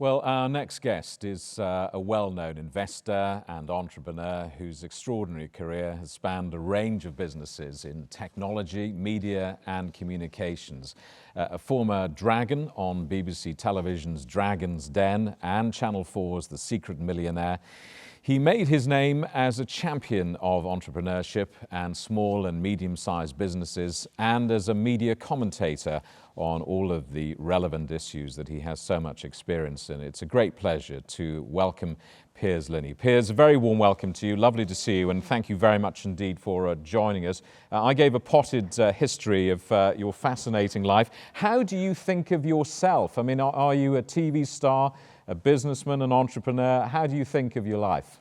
Well, our next guest is a well-known investor and entrepreneur whose extraordinary career has spanned a range of businesses in technology, media and communications. A former dragon on BBC Television's Dragon's Den and Channel 4's The Secret Millionaire, he made his name as a champion of entrepreneurship and small and medium-sized businesses, and as a media commentator on all of the relevant issues that he has so much experience in. It's a great pleasure to welcome Piers Linney. Piers, a very warm welcome to you. Lovely to see you, and thank you very much indeed for joining us. I gave a potted history of your fascinating life. How do you think of yourself? I mean, are you a TV star, a businessman, an entrepreneur? How do you think of your life?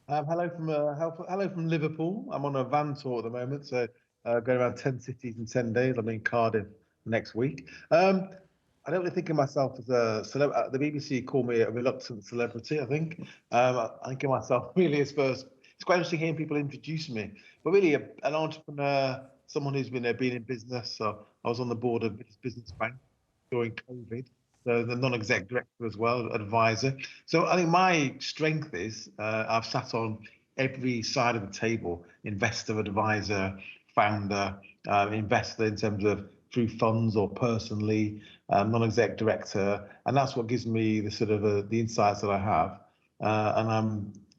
Hello from Liverpool. I'm on a van tour at the moment, so going around 10 cities in 10 days. I'm in Cardiff next week. I don't really think of myself as a celebrity. The BBC call me a reluctant celebrity, I think. I think of myself really as first. It's quite interesting hearing people introduce me, but really an entrepreneur, someone who's been in business. So I was on the board of British Business Bank during COVID. So the non-exec director as well, advisor. So I think my strength is I've sat on every side of the table: investor, advisor, founder, investor in terms of through funds or personally, non-exec director, and that's what gives me the sort of the insights that I have.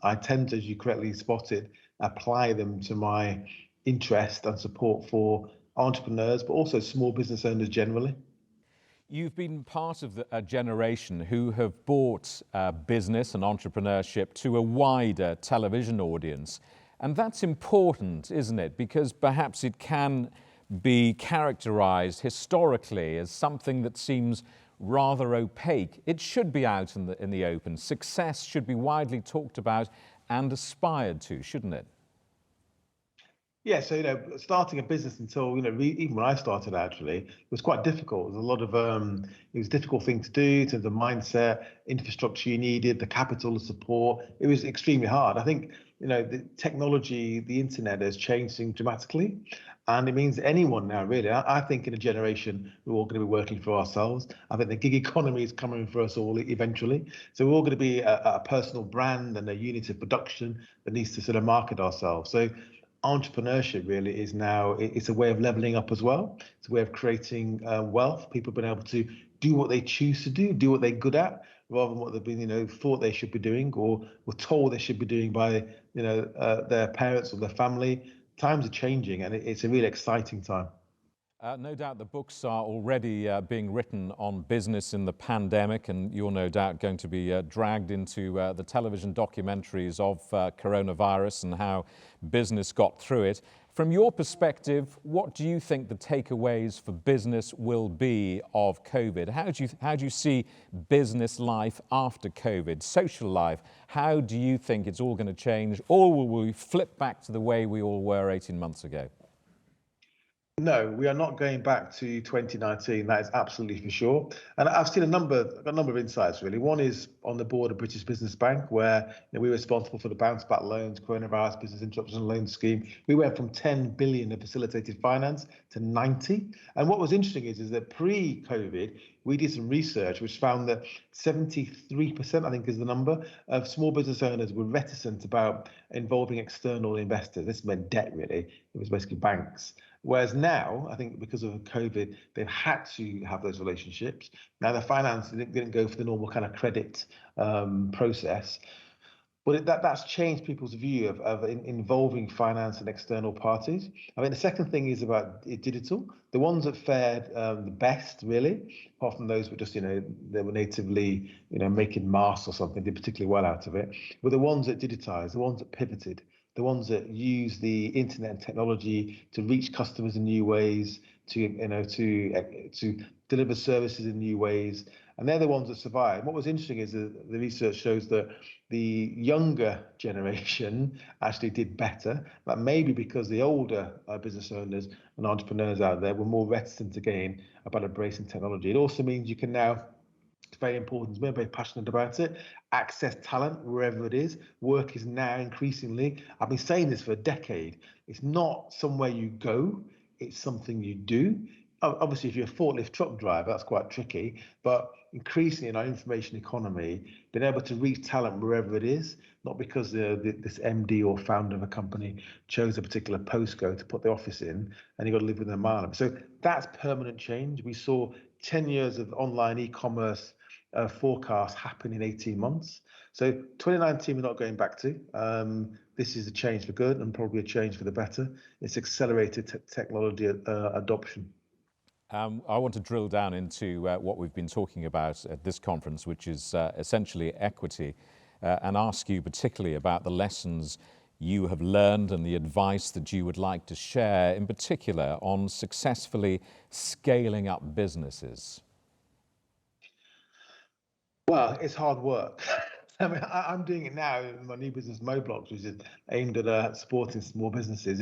I tend to, as you correctly spotted, apply them to my interest and support for entrepreneurs, but also small business owners generally. You've been part of a generation who have brought business and entrepreneurship to a wider television audience. And that's important, isn't it? Because perhaps it can be characterized historically as something that seems rather opaque. It should be out in the open. Success should be widely talked about and aspired to, shouldn't it? Yeah, so starting a business until even when I started, actually, it was quite difficult. It was a lot of it was a difficult thing to do in terms of mindset, infrastructure you needed, the capital, the support. It was extremely hard. I think the technology, the internet has changed things dramatically, and it means anyone now really. I think in a generation we're all going to be working for ourselves. I think the gig economy is coming for us all eventually. So we're all going to be a personal brand and a unit of production that needs to sort of market ourselves. So entrepreneurship really is now, it's a way of leveling up as well. It's a way of creating wealth. People have been able to do what they choose to do what they're good at, rather than what they've been thought they should be doing or were told they should be doing by their parents or their family. Times are changing, and it's a really exciting time. No doubt the books are already being written on business in the pandemic, and you're no doubt going to be dragged into the television documentaries of coronavirus and how business got through it. From your perspective, what do you think the takeaways for business will be of COVID? How do you see business life after COVID, social life? How do you think it's all going to change, or will we flip back to the way we all were 18 months ago? No, we are not going back to 2019. That is absolutely for sure. And I've seen a number of insights really. One is on the board of British Business Bank, where we were responsible for the bounce back loans, coronavirus business interruption loan scheme. We went from 10 billion of facilitated finance to 90. And what was interesting is that pre-COVID, we did some research which found that 73%, I think is the number, of small business owners were reticent about involving external investors. This meant debt really. It was basically banks. Whereas now, I think because of COVID, they've had to have those relationships. Now, the finance didn't go for the normal kind of credit process. But that's changed people's view of involving finance and external parties. I mean, the second thing is about digital. The ones that fared the best, really, apart from those who just, they were natively, making masks or something, did particularly well out of it, were the ones that digitized, the ones that pivoted, the ones that use the internet and technology to reach customers in new ways, to deliver services in new ways, and they're the ones that survive. What was interesting is that the research shows that the younger generation actually did better, but maybe because the older business owners and entrepreneurs out there were more reticent again about embracing technology. It also means you can now, it's very important, we're very passionate about it, access talent wherever it is. Work is now increasingly, I've been saying this for a decade, it's not somewhere you go, it's something you do. obviously, if you're a forklift truck driver, that's quite tricky. But increasingly in our information economy, being able to reach talent wherever it is, not because this MD or founder of a company chose a particular postcode to put the office in, and you've got to live within a mile of it. So that's permanent change. We saw 10 years of online e-commerce forecast happen in 18 months. So 2019, we're not going back to. This is a change for good and probably a change for the better. It's accelerated technology adoption. I want to drill down into what we've been talking about at this conference, which is essentially equity, and ask you particularly about the lessons you have learned and the advice that you would like to share, in particular on successfully scaling up businesses. Well, it's hard work. I mean, I'm doing it now in my new business, Moblogs, which is aimed at supporting small businesses.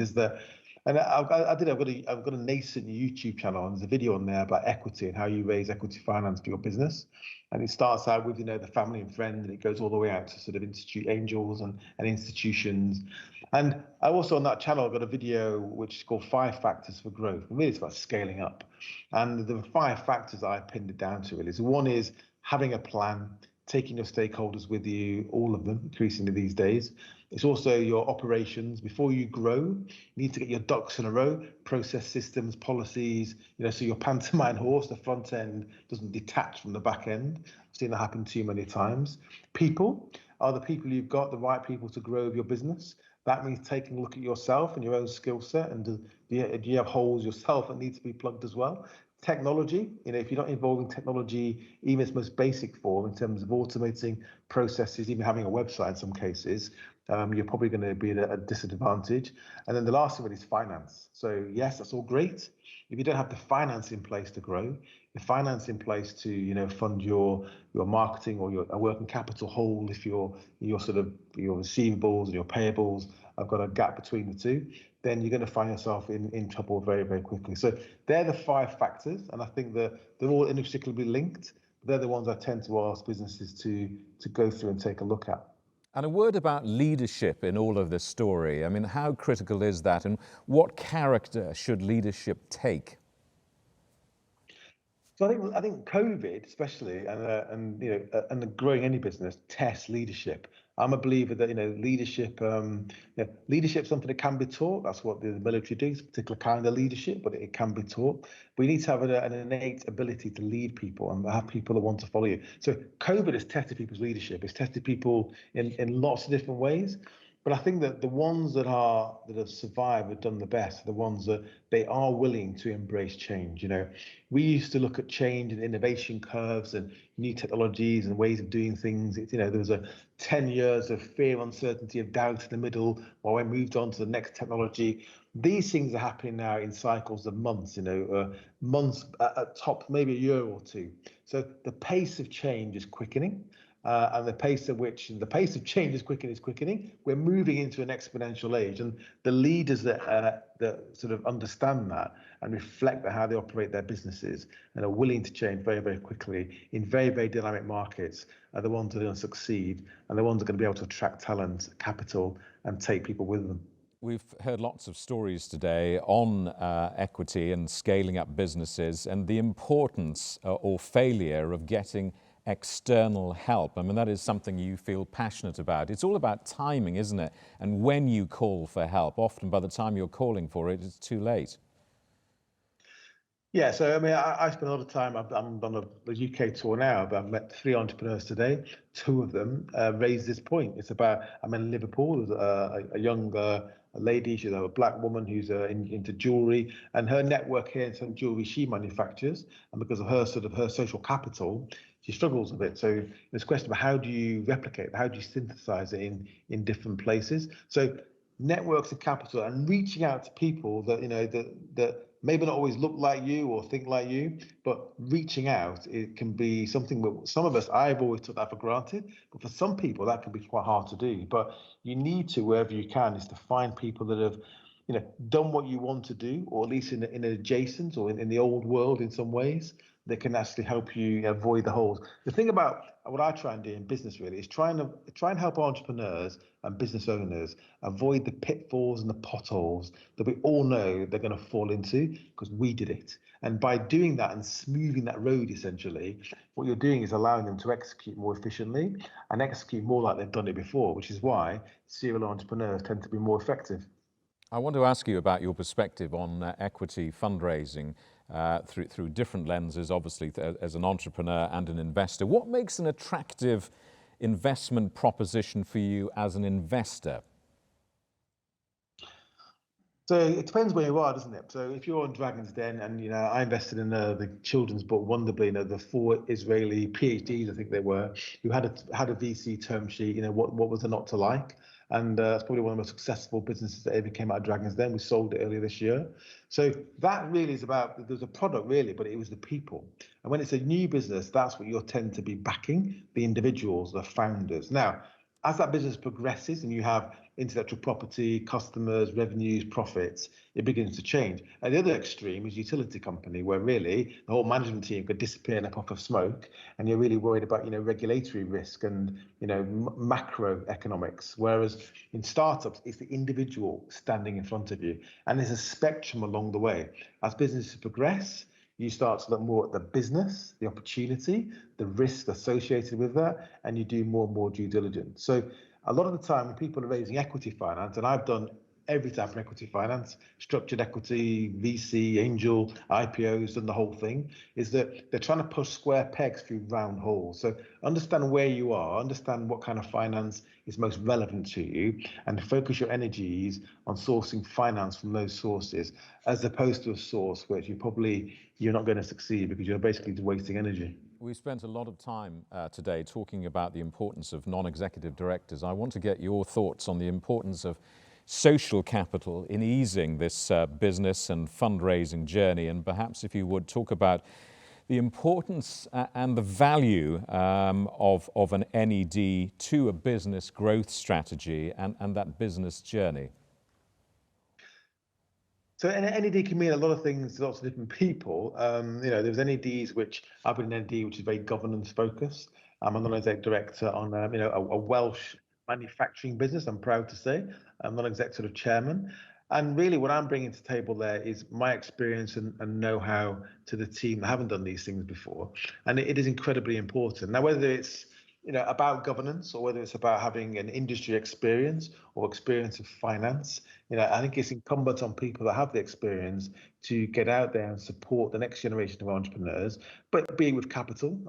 And I've got a nascent YouTube channel, and there's a video on there about equity and how you raise equity finance for your business. And it starts out with the family and friend, and it goes all the way out to sort of institute angels and institutions. And I also on that channel I've got a video which is called 5 Factors for Growth. And really, it's about scaling up. And the 5 factors I pinned it down to really. So one is having a plan, taking your stakeholders with you, all of them, increasingly these days. It's also your operations. Before you grow, you need to get your ducks in a row, process systems, policies, so your pantomime horse, the front end doesn't detach from the back end. I've seen that happen too many times. People, are the people you've got the right people to grow your business? That means taking a look at yourself and your own skill set, and do you have holes yourself that need to be plugged as well? Technology, if you're not involved in technology, even its most basic form in terms of automating processes, even having a website in some cases, you're probably going to be at a disadvantage. And then the last one is finance. So yes, that's all great. If you don't have the finance in place to grow, the finance in place to fund your marketing or your working capital hole, if your receivables and your payables have got a gap between the two, then you're going to find yourself in trouble very, very quickly. So they're the 5 factors, and I think that they're all inextricably linked. They're the ones I tend to ask businesses to go through and take a look at. And a word about leadership in all of this story. I mean, how critical is that, and what character should leadership take? So I think COVID, especially, and growing any business tests leadership. I'm a believer that leadership, leadership is something that can be taught. That's what the military does, a particular kind of leadership, but it can be taught. We need to have an innate ability to lead people and have people that want to follow you. So COVID has tested people's leadership. It's tested people in lots of different ways. But I think that the ones that have survived, have done the best, are the ones that they are willing to embrace change. We used to look at change and innovation curves and new technologies and ways of doing things. There was 10 years of fear, uncertainty, of doubt in the middle while we moved on to the next technology. These things are happening now in cycles of months, months at top, maybe a year or two. So the pace of change is quickening. And the pace of change is quickening. We're moving into an exponential age, and the leaders that sort of understand that and reflect how they operate their businesses and are willing to change very, very quickly in very, very dynamic markets are the ones that are going to succeed, and the ones that are going to be able to attract talent, capital, and take people with them. We've heard lots of stories today on equity and scaling up businesses and the importance or failure of getting external help. I mean, that is something you feel passionate about. It's all about timing, isn't it? And when you call for help, often by the time you're calling for it, it's too late. Yeah, so I mean, I spend a lot of time. I'm on a UK tour now, but I've met 3 entrepreneurs today. 2 of them raised this point. It's about, I'm in Liverpool. There's a young lady, she's a black woman who's into jewelry, and her network here in some jewelry she manufactures, and because of her social capital, she struggles a bit. So there's a question about how do you replicate, how do you synthesize it in different places? So networks of capital and reaching out to people that that maybe not always look like you or think like you, but reaching out, it can be something that some of us, I've always took that for granted, but for some people that can be quite hard to do. But you need to, wherever you can, is to find people that have done what you want to do, or at least in an adjacent or in the old world in some ways, that can actually help you avoid the holes. The thing about what I try and do in business really is try and help entrepreneurs and business owners avoid the pitfalls and the potholes that we all know they're going to fall into because we did it. And by doing that and smoothing that road, essentially, what you're doing is allowing them to execute more efficiently and execute more like they've done it before, which is why serial entrepreneurs tend to be more effective. I want to ask you about your perspective on equity fundraising through different lenses, obviously, as an entrepreneur and an investor. What makes an attractive investment proposition for you as an investor? So it depends where you are, doesn't it? So if you're on Dragon's Den, and I invested in the children's book Wonderfully, the 4 Israeli PhDs, I think they were, who had a VC term sheet. What was there not to like? And it's probably one of the most successful businesses that ever came out of Dragon's Den. We sold it earlier this year. So that really is about, there's a product really, but it was the people. And when it's a new business, that's what you'll tend to be backing, the individuals, the founders. Now, as that business progresses and you have intellectual property, customers, revenues, profits, it begins to change. At the other extreme is utility company, where really the whole management team could disappear in a puff of smoke, and you're really worried about regulatory risk and macroeconomics. Whereas in startups, it's the individual standing in front of you, and there's a spectrum along the way. As businesses progress, you start to look more at the business, the opportunity, the risk associated with that, and you do more and more due diligence. So a lot of the time when people are raising equity finance, and I've done every type of equity finance, structured equity, VC, angel, IPOs, and the whole thing, is that they're trying to push square pegs through round holes. So understand where you are, understand what kind of finance is most relevant to you, and focus your energies on sourcing finance from those sources, as opposed to a source which you're not going to succeed because you're basically wasting energy. We spent a lot of time today talking about the importance of non-executive directors. I want to get your thoughts on the importance of social capital in easing this business and fundraising journey, and perhaps if you would talk about the importance and the value of an NED to a business growth strategy and that business journey. So an NED can mean a lot of things to lots of different people. There's NEDs which I've been an NED which is very governance focused. I'm a non-exec director on a Welsh manufacturing business. I'm proud to say I'm non-exec sort of chairman. And really, what I'm bringing to the table there is my experience and know-how to the team that haven't done these things before, and it is incredibly important. Now, whether it's about governance or whether it's about having an industry experience or experience of finance, I think it's incumbent on people that have the experience to get out there and support the next generation of entrepreneurs, but be with capital.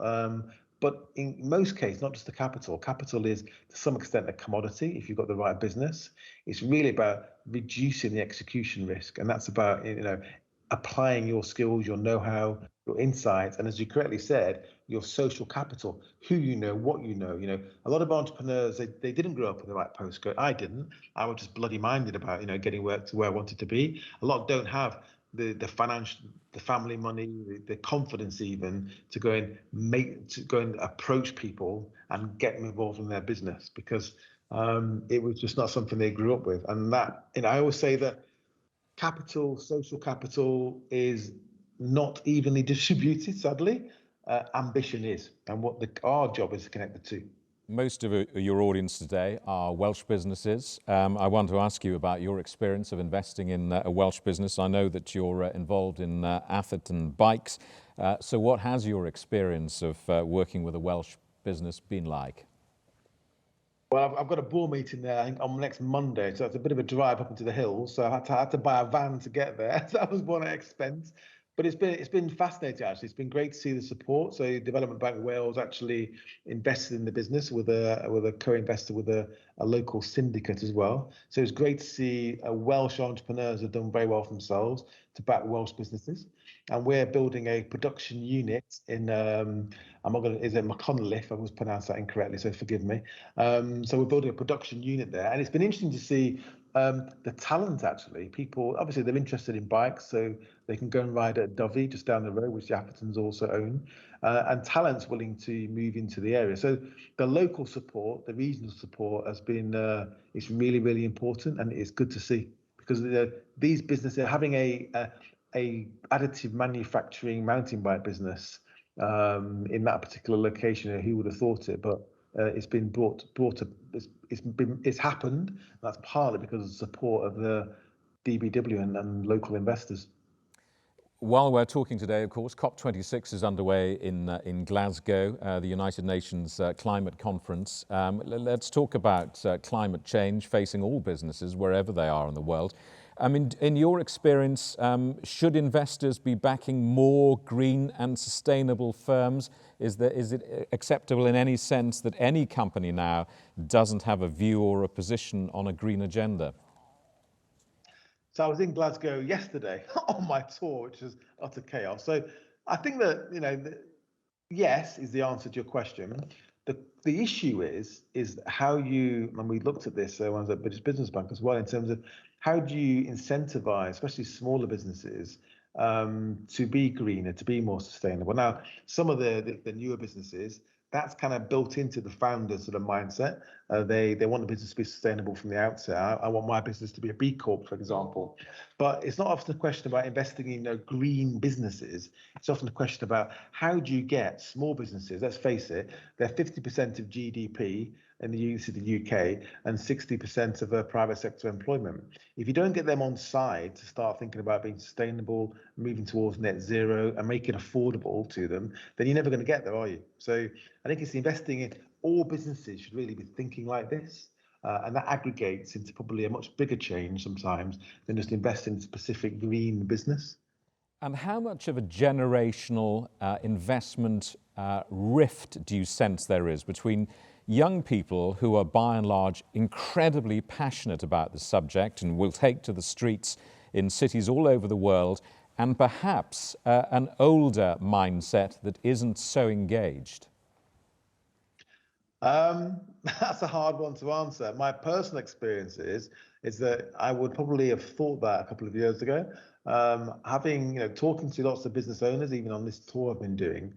But in most cases, not just the capital. Capital is to some extent a commodity if you've got the right business. It's really about reducing the execution risk, and that's about applying your skills, your know-how, your insights, and as you correctly said, your social capital, who what a lot of entrepreneurs, they didn't grow up in the right postcode. I didn't. I was just bloody minded about getting work to where I wanted to be. A lot don't have the financial, the family money, the confidence even to go and approach people and get them involved in their business, because it was just not something they grew up with. And that, I always say that capital, social capital, is not evenly distributed, sadly. Ambition is, and our job is to connect the two. Most of your audience today are Welsh businesses. I want to ask you about your experience of investing in a Welsh business. I know that you're involved in Atherton Bikes. So what has your experience of working with a Welsh business been like? Well, I've got a board meeting there, I think, on next Monday, so it's a bit of a drive up into the hills. So I had to buy a van to get there. So that was one expense. But it's been fascinating, actually. It's been great to see the support. So Development Bank Wales actually invested in the business with a co-investor with a local syndicate as well. So it's great to see Welsh entrepreneurs have done very well for themselves to back Welsh businesses. And we're building a production unit in is it McConaughey? I was pronounced that incorrectly, so forgive me. So we're building a production unit there, and it's been interesting to see the talent, actually. People, obviously, they're interested in bikes, so they can go and ride at Dovey just down the road, which the Athertons also own, and talent's willing to move into the area. So the local support, the regional support has been, it's really, really important, and it's good to see, because these businesses, having a additive manufacturing mountain bike business, in that particular location. Who would have thought it? But it's been it's happened. That's partly because of the support of the DBW and local investors. While we're talking today, of course, COP26 is underway in Glasgow, the United Nations Climate Conference. Let's talk about climate change facing all businesses, wherever they are in the world. I mean, in your experience, should investors be backing more green and sustainable firms? Is it acceptable in any sense that any company now doesn't have a view or a position on a green agenda? So I was in Glasgow yesterday on my tour, which is utter chaos. So I think that, yes is the answer to your question. The issue is how you, and we looked at this when I was at British Business Bank as well, in terms of how do you incentivize, especially smaller businesses, to be greener, to be more sustainable. Now, some of the newer businesses, that's kind of built into the founders' sort of mindset. They want the business to be sustainable from the outset. I want my business to be a B Corp, for example. But it's not often a question about investing in green businesses. It's often a question about how do you get small businesses, let's face it, they're 50% of GDP in the UK and 60% of private sector employment. If you don't get them on side to start thinking about being sustainable, moving towards net zero and make it affordable to them, then you're never going to get there, are you? So I think it's investing in all businesses should really be thinking like this. And that aggregates into probably a much bigger change sometimes than just investing in a specific green business. And how much of a generational investment rift do you sense there is between young people who are by and large incredibly passionate about the subject and will take to the streets in cities all over the world, and perhaps an older mindset that isn't so engaged? That's a hard one to answer. My personal experience is that I would probably have thought that a couple of years ago. Talking to lots of business owners, even on this tour I've been doing,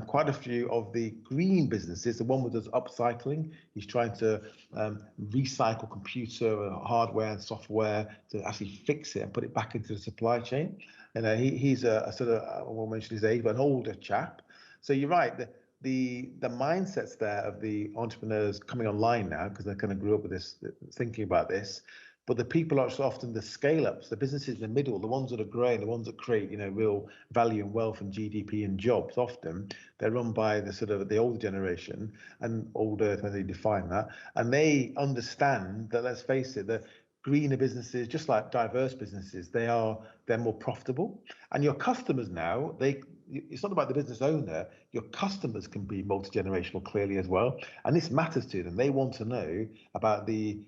quite a few of the green businesses, the one with us upcycling, he's trying to recycle computer hardware and software to actually fix it and put it back into the supply chain. And he's a sort of, I won't mention his age, but an older chap. So you're right. The mindsets there of the entrepreneurs coming online now, because they kind of grew up with this, thinking about this, but the people are often the scale-ups, the businesses in the middle, the ones that are growing, the ones that create, real value and wealth and GDP and jobs. Often they're run by the sort of the older generation, and older, when they define that, and they understand that. Let's face it, the greener businesses, just like diverse businesses, they're more profitable, and your customers now, it's not about the business owner. Your customers can be multi-generational clearly as well, and this matters to them. They want to know about the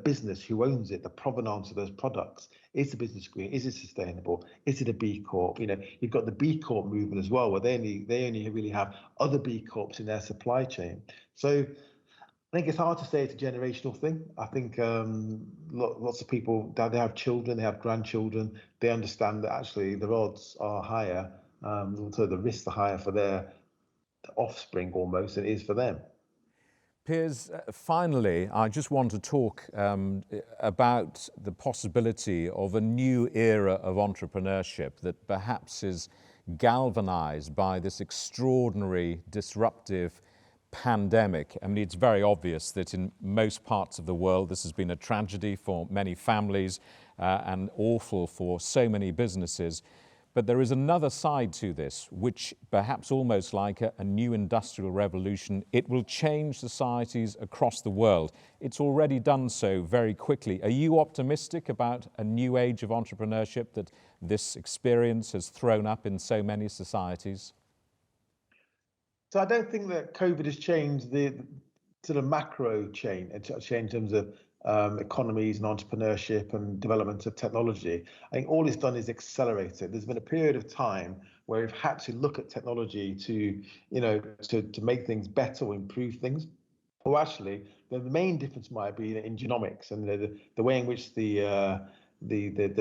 business, who owns it, the provenance of those products. Is the business green? Is it sustainable? Is it a B Corp? You've got the B Corp movement as well, where they only really have other B Corps in their supply chain. So I think it's hard to say it's a generational thing. I think lots of people, they have children, they have grandchildren, they understand that actually the odds are higher, so the risks are higher for their offspring almost than it is for them. Piers, finally, I just want to talk about the possibility of a new era of entrepreneurship that perhaps is galvanized by this extraordinary, disruptive pandemic. I mean, it's very obvious that in most parts of the world, this has been a tragedy for many families and awful for so many businesses. But there is another side to this, which perhaps almost like a new industrial revolution, it will change societies across the world. It's already done so very quickly. Are you optimistic about a new age of entrepreneurship that this experience has thrown up in so many societies? So I don't think that COVID has changed the sort of macro change in terms of economies and entrepreneurship and development of technology. I think all it's done is accelerate it. There's been a period of time where we've had to look at technology to make things better or improve things. Or actually, the main difference might be in genomics and the way in which the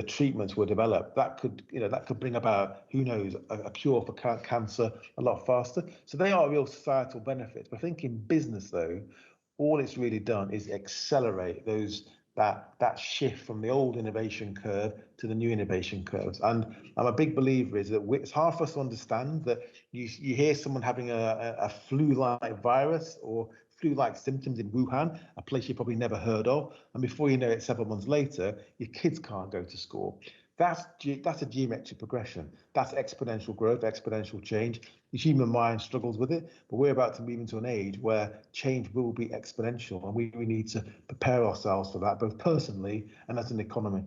treatments were developed. That could bring about, who knows, a cure for cancer a lot faster. So they are real societal benefits. But I think in business, though, all it's really done is accelerate those that shift from the old innovation curve to the new innovation curves. And I'm a big believer is that it's hard for us to understand that you hear someone having a flu-like virus or flu-like symptoms in Wuhan, a place you probably never heard of, and before you know it, several months later, your kids can't go to school. That's a geometric progression. That's exponential growth, exponential change. The human mind struggles with it, but we're about to move into an age where change will be exponential, and we need to prepare ourselves for that, both personally and as an economy.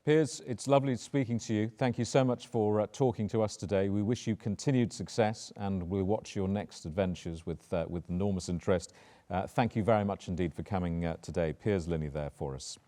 Piers, it's lovely speaking to you. Thank you so much for talking to us today. We wish you continued success, and we'll watch your next adventures with enormous interest. Thank you very much indeed for coming today. Piers Linney there for us.